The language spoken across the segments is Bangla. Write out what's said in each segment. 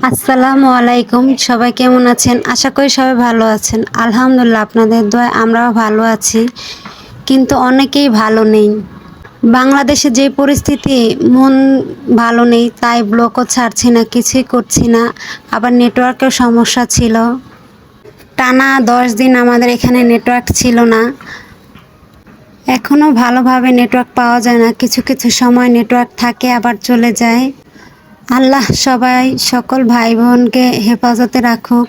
আসসালামু আলাইকুম। সবাই কেমন আছেন? আশা করি সবাই ভালো আছেন। আলহামদুলিল্লাহ, আপনাদের দোয়ায় আমরাও ভালো আছি। কিন্তু অনেকেই ভালো নেই। বাংলাদেশে যে পরিস্থিতি, মন ভালো নেই, তাই ব্লগও ছাড়ছি না, কিছুই করছি না। আবার নেটওয়ার্কের সমস্যা ছিল। টানা 10 দিন আমাদের এখানে নেটওয়ার্ক ছিল না। এখনও ভালোভাবে নেটওয়ার্ক পাওয়া যায় না। কিছু কিছু সময় নেটওয়ার্ক থাকে, আবার চলে যায়। আল্লাহ সবাই সকল ভাই বোনকে হেফাজতে রাখুক।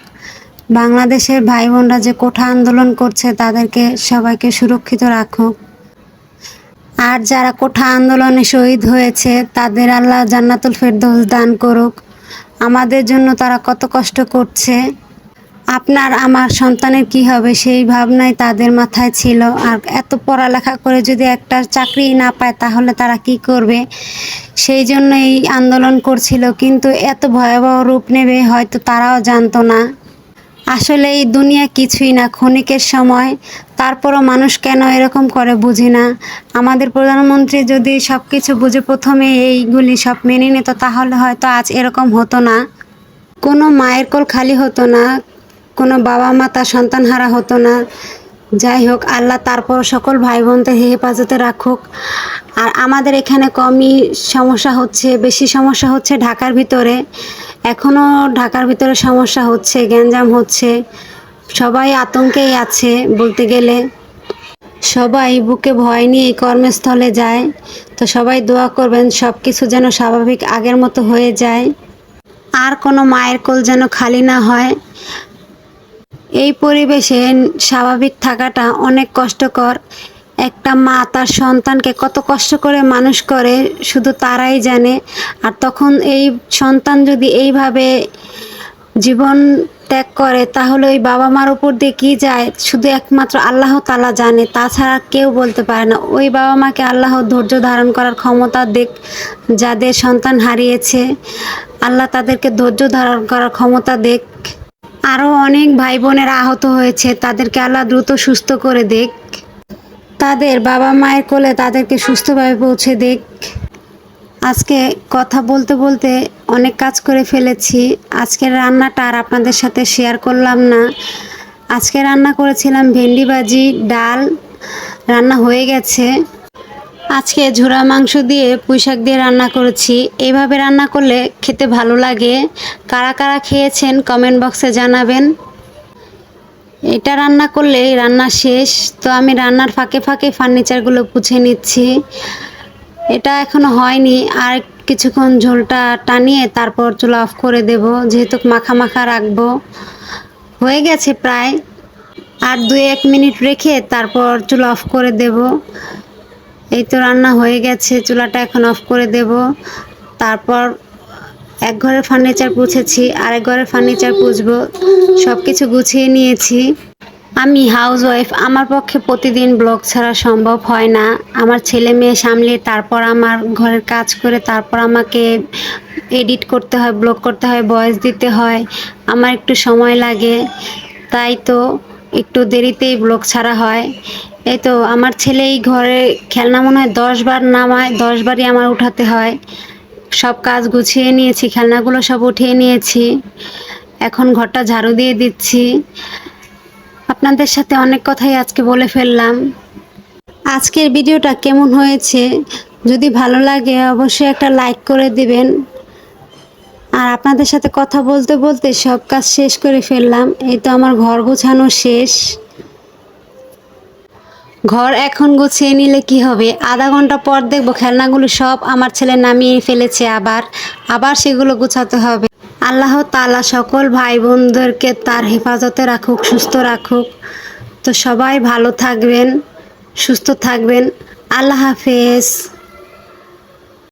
বাংলাদেশের ভাই বোনরা যে কোঠা আন্দোলন করছে তাদেরকে সবাইকে সুরক্ষিত রাখুক। আর যারা কোঠা আন্দোলনে শহীদ হয়েছে তাদের আল্লাহ জান্নাতুল ফেরদৌস দান করুক। আমাদের জন্য তারা কত কষ্ট করছে। আপনার আমার সন্তানের কি হবে সেই ভাবনাই তাদের মাথায় ছিল। আর এত পড়ালেখা করে যদি একটা চাকরি না পায় তাহলে তারা কি করবে, সেই জন্য এই আন্দোলন করছিল। কিন্তু এত ভয়াবহ রূপ নেবে হয়তো তারাও জানতো না। আসলে এই দুনিয়া কিছুই না, ক্ষণিকের সময়। তারপরও মানুষ কেন এরকম করে বুঝি না। আমাদের প্রধানমন্ত্রী যদি সব কিছু বুঝে প্রথমে এইগুলি সব মেনে নিত তাহলে হয়তো আজ এরকম হতো না। কোনো মায়ের কোল খালি হতো না, কোনো বাবা মা তার সন্তান হারা হতো না। যাই হোক, আল্লাহ তারপর সকল ভাই বোনদের হেফাজতে রাখুক। আর আমাদের এখানে কমই সমস্যা হচ্ছে, বেশি সমস্যা হচ্ছে ঢাকার ভিতরে। এখনও ঢাকার ভিতরে সমস্যা হচ্ছে, গ্যাঞ্জাম হচ্ছে। সবাই আতঙ্কেই আছে বলতে গেলে। সবাই বুকে ভয় নিয়ে এই কর্মস্থলে যায়। তো সবাই দোয়া করবেন সব কিছু যেন স্বাভাবিক আগের মতো হয়ে যায়। আর কোনো মায়ের কোল যেন খালি না হয়। এই পরিবেশে স্বাভাবিক থাকাটা অনেক কষ্টকর। একটা মা তার সন্তানকে কত কষ্ট করে মানুষ করে শুধু তারাই জানে। আর তখন এই সন্তান যদি এইভাবে জীবন ত্যাগ করে তাহলে ওই বাবা মার উপর দিয়ে কী যায় শুধু একমাত্র আল্লাহ তাআলা জানে, তাছাড়া কেউ বলতে পারে না। ওই বাবা মাকে আল্লাহ ধৈর্য ধারণ করার ক্ষমতা দেখ। যাদের সন্তান হারিয়েছে আল্লাহ তাদেরকে ধৈর্য ধারণ করার ক্ষমতা দেখ। আরও অনেক ভাই বোনেরা আহত হয়েছে, তাদেরকে আল্লাহ দ্রুত সুস্থ করে দেখ। তাদের বাবা মায়ের কোলে তাদেরকে সুস্থভাবে পৌঁছে দেখ। আজকে কথা বলতে বলতে অনেক কাজ করে ফেলেছি। আজকের রান্নাটা আর আপনাদের সাথে শেয়ার করলাম না। আজকে রান্না করেছিলাম ভেন্ডি ভাজি, ডাল রান্না হয়ে গেছে। আজকে ঝুরা মাংস দিয়ে পুঁইশাক দিয়ে রান্না করেছি। এইভাবে রান্না করলে খেতে ভালো লাগে। কারা কারা খেয়েছেন কমেন্ট বক্সে জানাবেন। এটা রান্না করলেই রান্না শেষ। তো আমি রান্নার ফাঁকে ফাঁকে ফার্নিচারগুলো পুছে নিচ্ছি। এটা এখনো হয়নি, আর কিছুক্ষণ ঝোলটা টানিয়ে তারপর চুলা অফ করে দেব, যেহেতু মাখা মাখা রাখবো। হয়ে গেছে প্রায়। আর 2-1 মিনিট রেখে তারপর চুলা অফ করে দেব। এই তো রান্না হয়ে গেছে, চুলাটা এখন অফ করে দেব। তারপর এক ঘরের ফার্নিচার পুছেছি, আরেক ঘরের ফার্নিচার পুছবো। সব কিছু গুছিয়ে নিয়েছি। আমি হাউসওয়াইফ, আমার পক্ষে প্রতিদিন ব্লগ ছাড়া সম্ভব হয় না। আমার ছেলে মেয়ে সামলে তারপর আমার ঘরের কাজ করে তারপর আমাকে এডিট করতে হয়, ব্লগ করতে হয়, ভয়েস দিতে হয়। আমার একটু সময় লাগে, তাই তো একটু দেরিতেই ব্লগ ছাড়া হয়। এই তো আমার ছেলে এই ঘরে খেলনা মনে হয় 10 বার নামায়, 10 বারই আমার উঠাতে হয়। সব কাজ গুছিয়ে নিয়েছি, খেলনাগুলো সব উঠিয়ে নিয়েছি। এখন ঘরটা ঝাড়ু দিয়ে দিচ্ছি। আপনাদের সাথে অনেক কথাই আজকে বলে ফেললাম। আজকের ভিডিওটা কেমন হয়েছে যদি ভালো লাগে অবশ্যই একটা লাইক করে দিবেন। আর আপনাদের সাথে কথা বলতে বলতে সব কাজ শেষ করে ফেললাম। এই তো আমার ঘর গোছানো শেষ। ঘর এখন গুছিয়ে নিলে কি হবে, আধা ঘন্টা পর দেখবো খেলনাগুলো সব আমার ছেলে নামিয়ে ফেলেছে। আবার সেগুলো গুছাতে হবে। আল্লাহ তাআলা সকল ভাই বোনদেরকে তার হেফাজতে রাখুক, সুস্থ রাখুক। তো সবাই ভালো থাকবেন, সুস্থ থাকবেন। আল্লাহ হাফেজ।